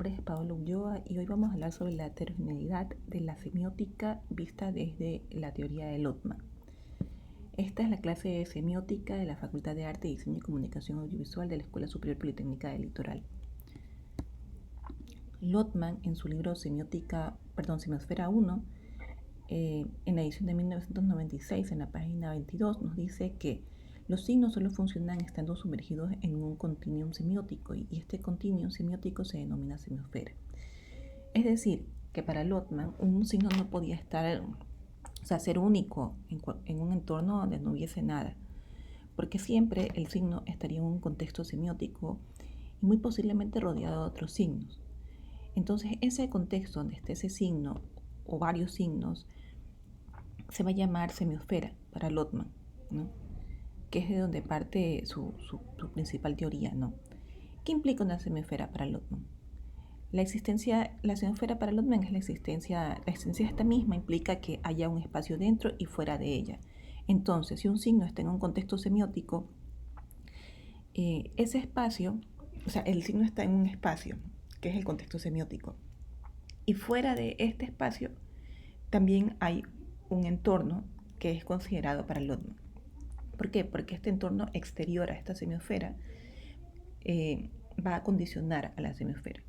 nombre es Paola Ulloa y hoy vamos a hablar sobre la heterogeneidad de la semiótica vista desde la teoría de Lotman. Esta es la clase de semiótica de la Facultad de Arte, Diseño y Comunicación Audiovisual de la Escuela Superior Politécnica del Litoral. Lotman, en su libro Semiosfera 1, en la edición de 1996, en la página 22, nos dice que los signos solo funcionan estando sumergidos en un continuum semiótico y este continuum semiótico se denomina semiosfera. Es decir, que para Lotman un signo no podía ser único en un entorno donde no hubiese nada, porque siempre el signo estaría en un contexto semiótico y muy posiblemente rodeado de otros signos. Entonces, ese contexto donde esté ese signo o varios signos se va a llamar semiosfera para Lotman, ¿no? Que es de donde parte su principal teoría, ¿no? ¿Qué implica una semiosfera para Lotman? La semiosfera para Lotman es la existencia de esta misma implica que haya un espacio dentro y fuera de ella. Entonces, si un signo está en un contexto semiótico, ese espacio, el signo está en un espacio, que es el contexto semiótico, y fuera de este espacio también hay un entorno que es considerado para Lotman. ¿Por qué? Porque este entorno exterior a esta semiosfera va a condicionar a la semiosfera.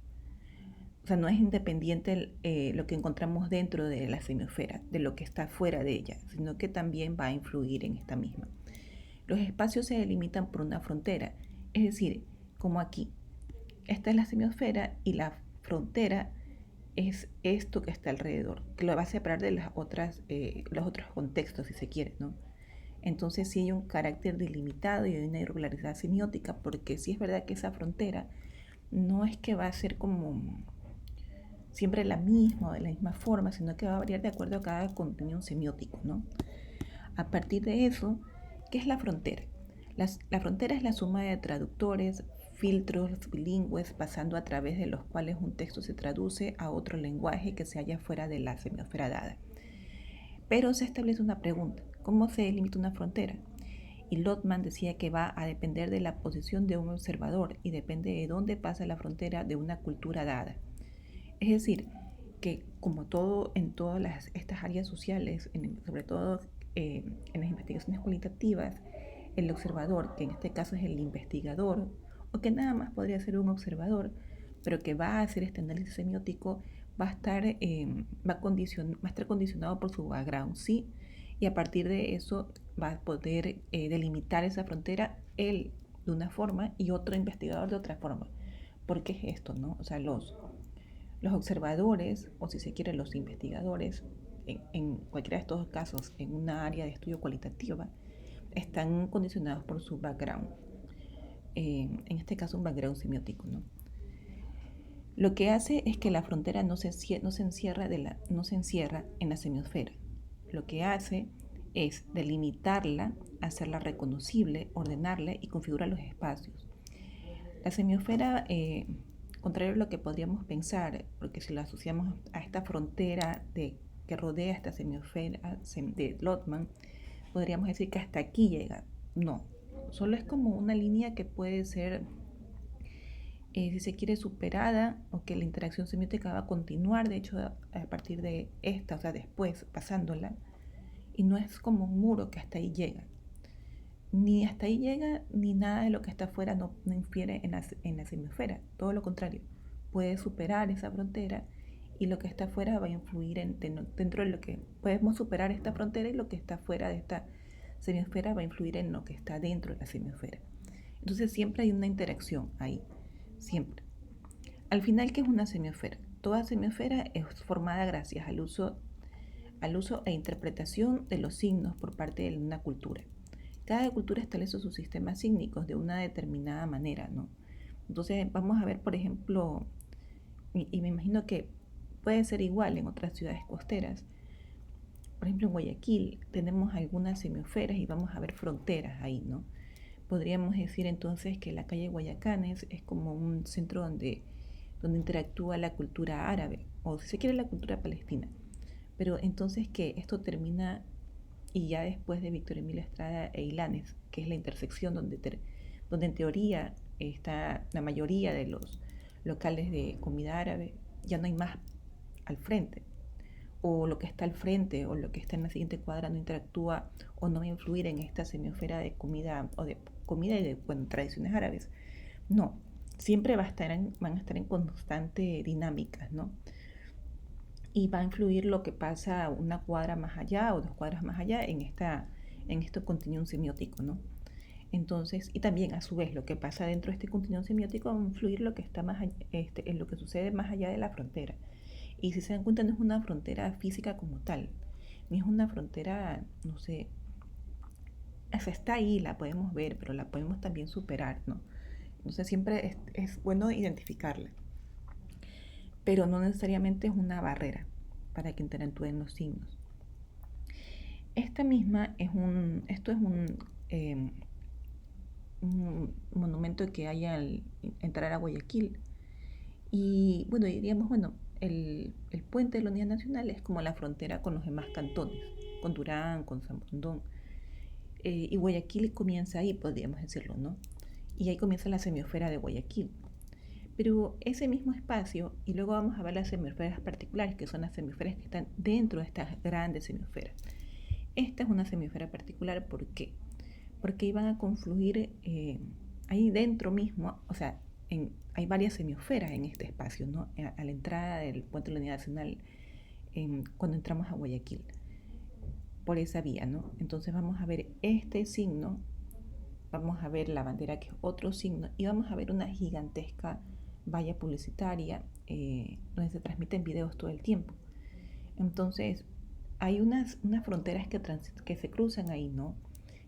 O sea, no es independiente lo que encontramos dentro de la semiosfera, de lo que está fuera de ella, sino que también va a influir en esta misma. Los espacios se delimitan por una frontera, es decir, como aquí. Esta es la semiosfera y la frontera es esto que está alrededor, que lo va a separar de los otros contextos, si se quiere, ¿no? Entonces sí hay un carácter delimitado y hay una irregularidad semiótica, porque sí es verdad que esa frontera no es que va a ser como siempre la misma o de la misma forma, sino que va a variar de acuerdo a cada contenido semiótico, ¿no? A partir de eso, ¿qué es la frontera? La frontera es la suma de traductores, filtros bilingües, pasando a través de los cuales un texto se traduce a otro lenguaje que se halla fuera de la semiosfera dada. Pero se establece una pregunta: ¿cómo se delimita una frontera? Y Lotman decía que va a depender de la posición de un observador y depende de dónde pasa la frontera de una cultura dada. Es decir, que como todo en todas estas áreas sociales, sobre todo en las investigaciones cualitativas, el observador, que en este caso es el investigador, o que nada más podría ser un observador, pero que va a hacer este análisis semiótico, va a estar condicionado por su background, ¿sí? Y a partir de eso va a poder delimitar esa frontera él de una forma y otro investigador de otra forma. ¿Por qué es esto, no? O sea, los observadores, o si se quiere los investigadores, en cualquiera de estos casos, en una área de estudio cualitativa, están condicionados por su background, en este caso un background semiótico, ¿no? Lo que hace es que la frontera no se encierra en la semiosfera. Lo que hace es delimitarla, hacerla reconocible, ordenarla y configurar los espacios. La semiosfera, contrario a lo que podríamos pensar, porque si lo asociamos a esta frontera que rodea esta semiosfera de Lotman, podríamos decir que hasta aquí llega. No, solo es como una línea que puede ser, si se quiere, superada, o que la interacción semiótica va a continuar, de hecho, a partir de esta, o sea, después, pasándola, y no es como un muro que hasta ahí llega. Ni hasta ahí llega, ni nada de lo que está afuera no infiere en la semiosfera, todo lo contrario, puede superar esa frontera y lo que está afuera va a influir dentro de lo que podemos superar esta frontera, y lo que está fuera de esta semiosfera va a influir en lo que está dentro de la semiosfera. Entonces siempre hay una interacción ahí, siempre. Al final, ¿qué es una semiosfera? Toda semiosfera es formada gracias al uso e interpretación de los signos por parte de una cultura. Cada cultura establece sus sistemas sígnicos de una determinada manera, ¿no? Entonces vamos a ver, por ejemplo, y me imagino que puede ser igual en otras ciudades costeras. Por ejemplo, en Guayaquil tenemos algunas semiosferas y vamos a ver fronteras ahí, ¿no? Podríamos decir entonces que la calle Guayacanes es como un centro donde interactúa la cultura árabe, o si se quiere la cultura palestina. Pero entonces que esto termina, y ya después de Víctor Emilio Estrada e Ilanes, que es la intersección donde en teoría está la mayoría de los locales de comida árabe, ya no hay más al frente, o lo que está al frente o lo que está en la siguiente cuadra no interactúa o no va a influir en esta semiosfera de comida o de comida y de tradiciones árabes. No, siempre van a estar en constante dinámicas, ¿no? Y va a influir lo que pasa una cuadra más allá o 2 cuadras más allá en este continuum semiótico, ¿no? Entonces, y también a su vez lo que pasa dentro de este continuum semiótico va a influir lo que está en lo que sucede más allá de la frontera. Y si se dan cuenta, no es una frontera física como tal, ni es una frontera, no sé, o sea, está ahí, la podemos ver, pero la podemos también superar, ¿no? Entonces siempre es bueno identificarla, pero no necesariamente es una barrera para que interactúen los signos. Esto es un monumento que hay al entrar a Guayaquil. Y bueno, diríamos, bueno, el puente de la Unidad Nacional es como la frontera con los demás cantones, con Durán, con San Bondón. Y Guayaquil comienza ahí, podríamos decirlo, ¿no? Y ahí comienza la semiosfera de Guayaquil. Pero ese mismo espacio, y luego vamos a ver las semiosferas particulares, que son las semiosferas que están dentro de estas grandes semiosferas. Esta es una semiosfera particular, ¿por qué? Porque iban a confluir ahí dentro mismo, o sea, hay varias semiosferas en este espacio, ¿no? A la entrada del puente de la Unidad Nacional, cuando entramos a Guayaquil, por esa vía, ¿no? Entonces vamos a ver este signo, vamos a ver la bandera que es otro signo, y vamos a ver una gigantesca valla publicitaria donde se transmiten videos todo el tiempo. Entonces, hay unas fronteras que se cruzan ahí, ¿no?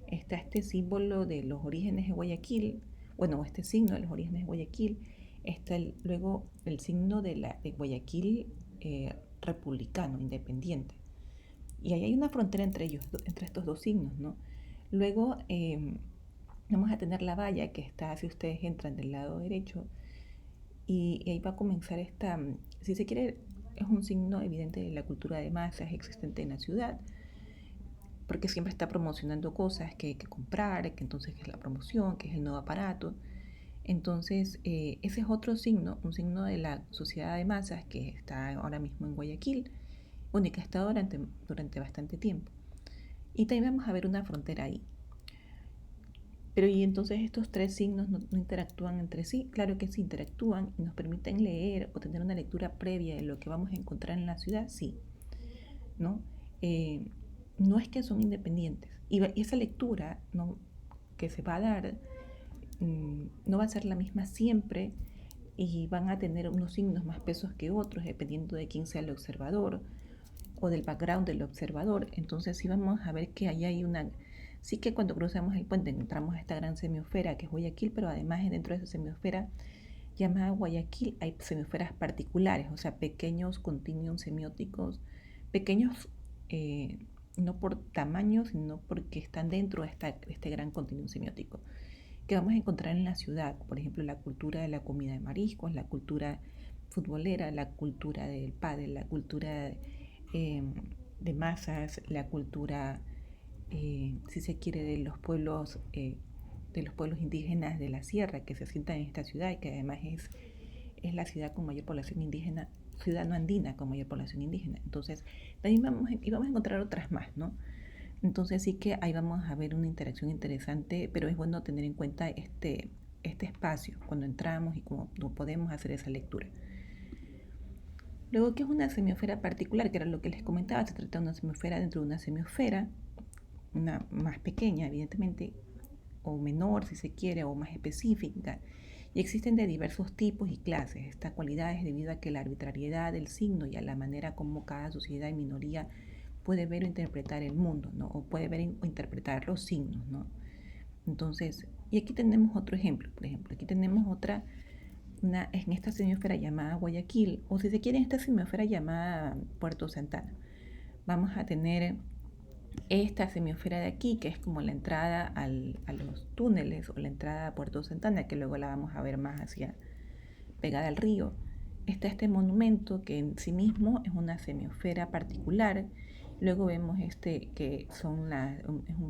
Está este símbolo de los orígenes de Guayaquil, bueno, este signo de los orígenes de Guayaquil, está luego el signo de Guayaquil republicano, independiente. Y ahí hay una frontera entre ellos, entre estos dos signos, ¿no? Luego vamos a tener la valla que está, si ustedes entran del lado derecho, y ahí va a comenzar si se quiere, es un signo evidente de la cultura de masas existente en la ciudad, porque siempre está promocionando cosas que hay que comprar, que entonces es la promoción, que es el nuevo aparato. Entonces, ese es otro signo, un signo de la sociedad de masas que está ahora mismo en Guayaquil, bueno, y que ha estado durante bastante tiempo. Y también vamos a ver una frontera ahí. Pero y entonces estos tres signos no interactúan entre sí. Claro que sí interactúan y nos permiten leer o tener una lectura previa de lo que vamos a encontrar en la ciudad, sí, ¿no? No es que son independientes. Y esa lectura, ¿no?, que se va a dar no va a ser la misma siempre y van a tener unos signos más pesos que otros dependiendo de quién sea el observador o del background del observador. Entonces sí vamos a ver que ahí hay sí que cuando cruzamos el puente encontramos esta gran semiosfera que es Guayaquil, pero además dentro de esa semiosfera llamada Guayaquil hay semiosferas particulares, o sea, pequeños continuum semióticos, pequeños no por tamaño, sino porque están dentro de este gran continuum semiótico que vamos a encontrar en la ciudad. Por ejemplo, la cultura de la comida de mariscos, la cultura futbolera, la cultura del pádel, la cultura de masas, la cultura, si se quiere, de los pueblos indígenas de la sierra que se asientan en esta ciudad y que además es la ciudad con mayor población indígena, ciudad no andina con mayor población indígena. Entonces, también vamos a encontrar otras más, ¿no? Entonces sí que ahí vamos a ver una interacción interesante, pero es bueno tener en cuenta este espacio cuando entramos y cómo no podemos hacer esa lectura. Luego, ¿qué es una semiosfera particular? Que era lo que les comentaba, se trata de una semiosfera dentro de una semiosfera, una más pequeña, evidentemente, o menor si se quiere, o más específica. Y existen de diversos tipos y clases. Esta cualidad es debido a que la arbitrariedad del signo y a la manera como cada sociedad y minoría puede ver o interpretar el mundo, ¿no? O puede ver o interpretar los signos, ¿no? Entonces, y aquí tenemos otro ejemplo, por ejemplo, aquí tenemos en esta semiosfera llamada Guayaquil, o si se quiere, en esta semiosfera llamada Puerto Santana. Vamos a tener esta semiosfera de aquí, que es como la entrada a los túneles o la entrada a Puerto Santana, que luego la vamos a ver más hacia pegada al río. Está este monumento que en sí mismo es una semiosfera particular. Luego vemos que es un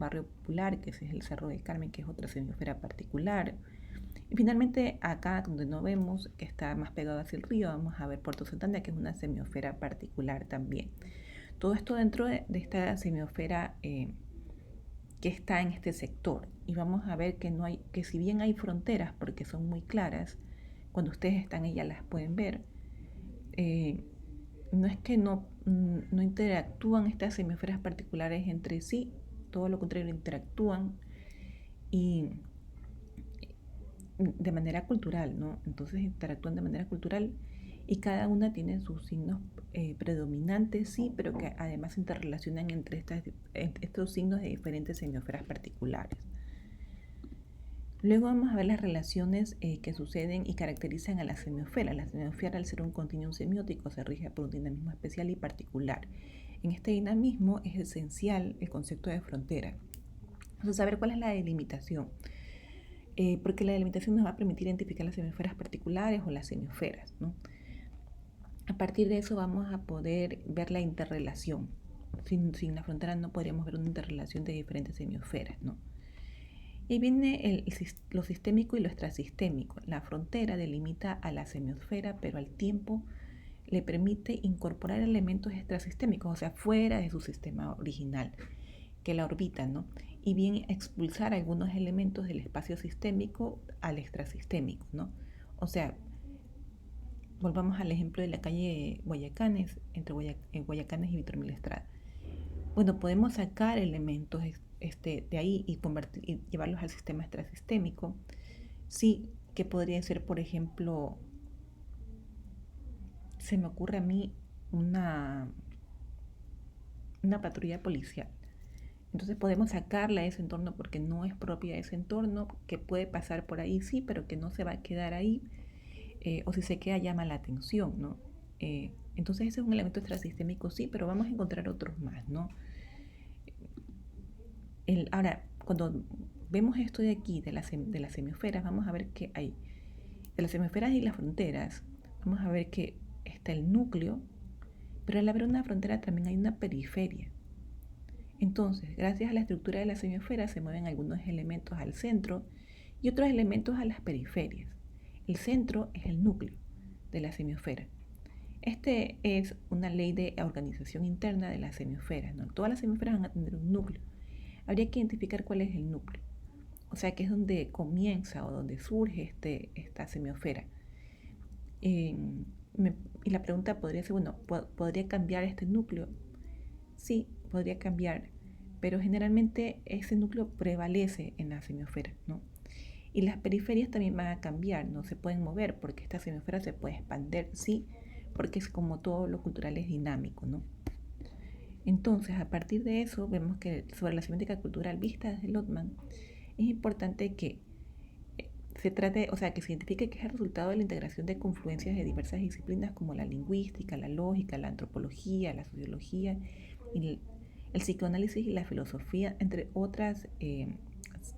barrio popular, que es el Cerro del Carmen, que es otra semiosfera particular. Y finalmente, acá donde no vemos, que está más pegado hacia el río, vamos a ver Puerto Santana, que es una semiosfera particular también. Todo esto dentro de esta semiosfera que está en este sector. Y vamos a ver que no hay, que si bien hay fronteras, porque son muy claras, cuando ustedes están ahí ya las pueden ver, eh, no es que no interactúan estas semiosferas particulares entre sí, todo lo contrario, interactúan y de manera cultural, ¿no? Entonces interactúan de manera cultural y cada una tiene sus signos predominantes, sí, pero que además se interrelacionan entre estos signos de diferentes semiosferas particulares. Luego vamos a ver las relaciones que suceden y caracterizan a la semiosfera. La semiosfera, al ser un continuum semiótico, se rige por un dinamismo especial y particular. En este dinamismo es esencial el concepto de frontera. Entonces, saber cuál es la delimitación. Porque la delimitación nos va a permitir identificar las semiosferas particulares o las semiosferas, ¿no? A partir de eso vamos a poder ver la interrelación. Sin la frontera no podríamos ver una interrelación de diferentes semiosferas, ¿no? Y viene lo sistémico y lo extrasistémico. La frontera delimita a la semiosfera, pero al tiempo le permite incorporar elementos extrasistémicos, o sea, fuera de su sistema original, que la orbitan, ¿no? Y bien expulsar algunos elementos del espacio sistémico al extrasistémico, ¿no? O sea, volvamos al ejemplo de la calle Guayacanes, entre Guayacanes y Víctor Mil Estrada. Bueno, podemos sacar elementos de ahí y llevarlos al sistema extrasistémico. Sí, que podría ser, por ejemplo, se me ocurre a mí una patrulla policial. Entonces podemos sacarla de ese entorno porque no es propia de ese entorno, que puede pasar por ahí, sí, pero que no se va a quedar ahí, o si se queda llama la atención, ¿no? Entonces ese es un elemento extrasistémico, sí, pero vamos a encontrar otros más, ¿no? Ahora, cuando vemos esto de aquí, de las semiosferas, vamos a ver que hay, de las semiosferas y las fronteras, vamos a ver que está el núcleo, pero al haber una frontera también hay una periferia. Entonces, gracias a la estructura de la semiosfera se mueven algunos elementos al centro y otros elementos a las periferias. El centro es el núcleo de la semiosfera. Este es una ley de organización interna de la semiosfera, ¿no? Todas las semiosferas van a tener un núcleo. Habría que identificar cuál es el núcleo. O sea, que es donde comienza o donde surge esta semiosfera. Y la pregunta podría ser, bueno, ¿podría cambiar este núcleo? Sí, podría cambiar, pero generalmente ese núcleo prevalece en la semiosfera, ¿no? Y las periferias también van a cambiar, no se pueden mover porque esta semiosfera se puede expandir, sí, porque es como todo lo cultural es dinámico, ¿no? Entonces, a partir de eso, vemos que sobre la semiótica cultural vista desde Lotman, es importante que se trate, o sea, que se identifique que es el resultado de la integración de confluencias de diversas disciplinas como la lingüística, la lógica, la antropología, la sociología, y el psicoanálisis y la filosofía, entre otras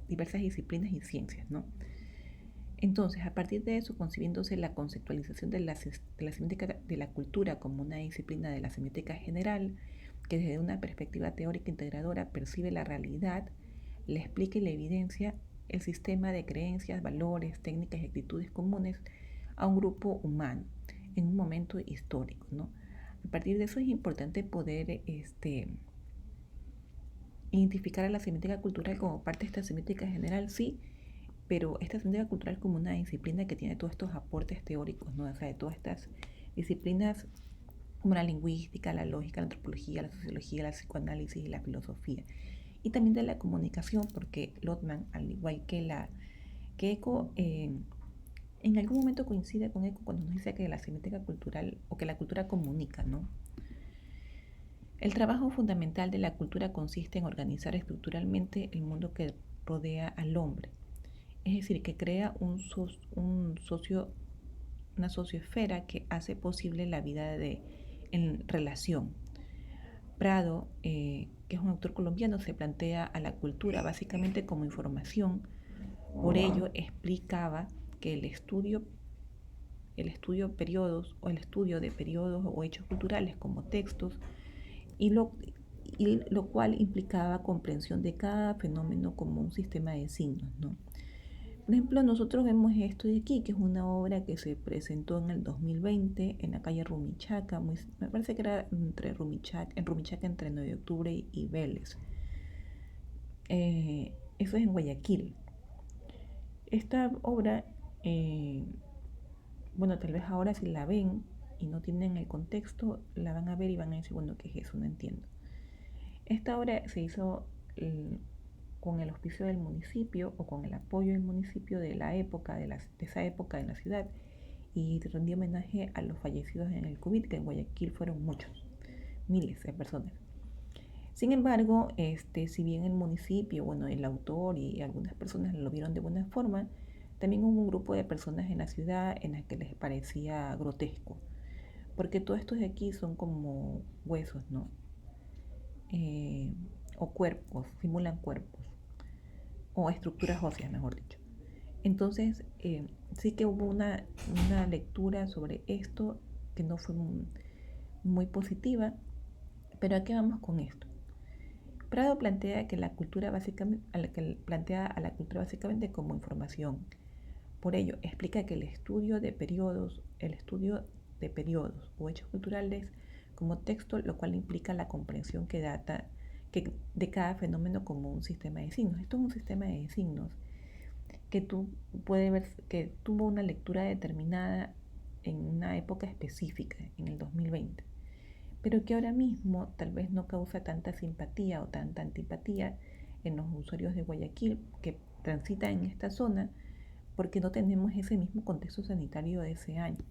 diversas disciplinas y ciencias, ¿no? Entonces, a partir de eso, concibiéndose la conceptualización de la semiótica de la cultura como una disciplina de la semiótica general, que desde una perspectiva teórica integradora percibe la realidad, la explica y la evidencia el sistema de creencias, valores, técnicas y actitudes comunes a un grupo humano en un momento histórico, ¿no? A partir de eso es importante poder identificar a la semiótica cultural como parte de esta semiótica general, sí, pero esta semiótica cultural como una disciplina que tiene todos estos aportes teóricos, ¿no? O sea, de todas estas disciplinas como la lingüística, la lógica, la antropología, la sociología, el psicoanálisis y la filosofía. Y también de la comunicación, porque Lotman, al igual que Eco, en algún momento coincide con Eco cuando nos dice que la semiótica cultural o que la cultura comunica, ¿no? El trabajo fundamental de la cultura consiste en organizar estructuralmente el mundo que rodea al hombre, es decir, que crea una sociosfera que hace posible la vida en relación. Prado, que es un autor colombiano, se plantea a la cultura básicamente como información. Por ello explicaba que el estudio periodos o el estudio de periodos o hechos culturales como textos y lo cual implicaba comprensión de cada fenómeno como un sistema de signos, ¿no? Por ejemplo, nosotros vemos esto de aquí, que es una obra que se presentó en el 2020 en la calle Rumichaca, me parece que era en Rumichaca entre 9 de octubre y Vélez. Eso es en Guayaquil. Esta obra, eh, bueno, tal vez ahora si la ven y no tienen el contexto, la van a ver y van a decir, bueno, ¿qué es eso? No entiendo. Esta obra se hizo con el auspicio del municipio o con el apoyo del municipio de la época, de esa época en la ciudad, y rendió homenaje a los fallecidos en el COVID, que en Guayaquil fueron muchos, miles de personas. Sin embargo, si bien el municipio, bueno, el autor y algunas personas lo vieron de buena forma, también hubo un grupo de personas en la ciudad en las que les parecía grotesco, porque todos estos de aquí son como huesos, ¿no? O cuerpos, simulan cuerpos, o estructuras óseas, mejor dicho. Entonces, sí que hubo una lectura sobre esto que no fue muy positiva, pero ¿a qué vamos con esto? Prado plantea que la cultura básicamente, plantea a la cultura básicamente como información. Por ello, explica que el estudio de periodos o hechos culturales como texto, lo cual implica la comprensión de cada fenómeno como un sistema de signos. Esto es un sistema de signos que tú puedes ver que tuvo una lectura determinada en una época específica, en el 2020, pero que ahora mismo tal vez no causa tanta simpatía o tanta antipatía en los usuarios de Guayaquil que transitan en esta zona porque no tenemos ese mismo contexto sanitario de ese año.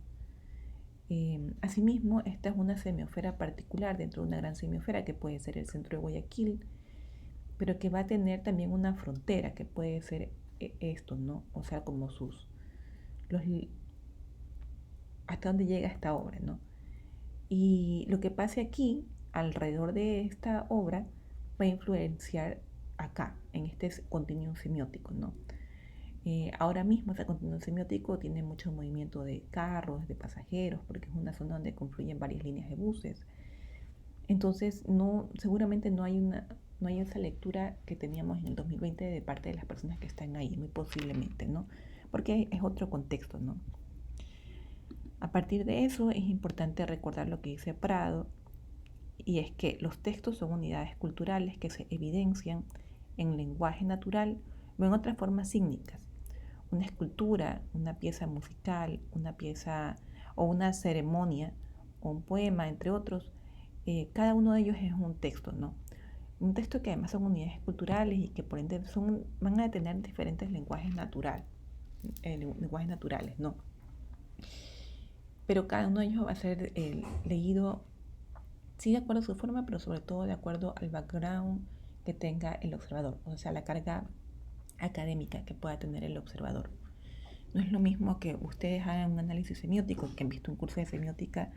Asimismo, esta es una semiosfera particular dentro de una gran semiosfera que puede ser el centro de Guayaquil, pero que va a tener también una frontera que puede ser esto, ¿no? O sea, como los, hasta dónde llega esta obra, ¿no? Y lo que pase aquí, alrededor de esta obra, va a influenciar acá, en este continuum semiótico, ¿no? Ahora mismo ese continuum semiótico tiene mucho movimiento de carros, de pasajeros, porque es una zona donde confluyen varias líneas de buses. Entonces, seguramente no hay esa lectura que teníamos en el 2020 de parte de las personas que están ahí, muy posiblemente, ¿no? Porque es otro contexto, ¿no? A partir de eso es importante recordar lo que dice Prado, y es que los textos son unidades culturales que se evidencian en lenguaje natural o en otras formas sígnicas. Una escultura, una pieza musical, una pieza o una ceremonia o un poema, entre otros, cada uno de ellos es un texto, ¿no? Un texto que además son unidades culturales y que por ende van a tener diferentes lenguajes naturales, ¿no? Pero cada uno de ellos va a ser leído, sí, de acuerdo a su forma, pero sobre todo de acuerdo al background que tenga el observador, o sea, la carga académica que pueda tener el observador. No es lo mismo que ustedes hagan un análisis semiótico, que han visto un curso de semiótica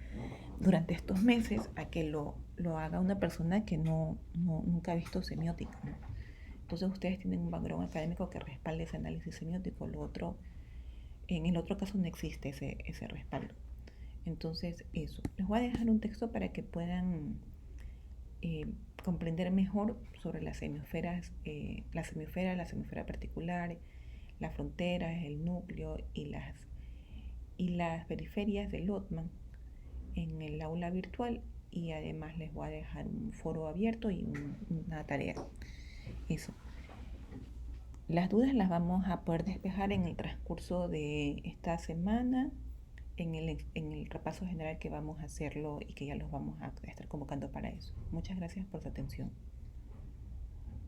durante estos meses, a que lo haga una persona que nunca ha visto semiótica, ¿no? Entonces ustedes tienen un background académico que respalde ese análisis semiótico, en el otro caso no existe ese respaldo. Entonces eso, les voy a dejar un texto para que puedan eh, comprender mejor sobre las semiosferas, la semiosfera particular, las fronteras, el núcleo y las periferias de Lotman en el aula virtual, y además les voy a dejar un foro abierto y una tarea. Eso. Las dudas las vamos a poder despejar en el transcurso de esta semana, en el repaso general que vamos a hacerlo y que ya los vamos a estar convocando para eso. Muchas gracias por su atención.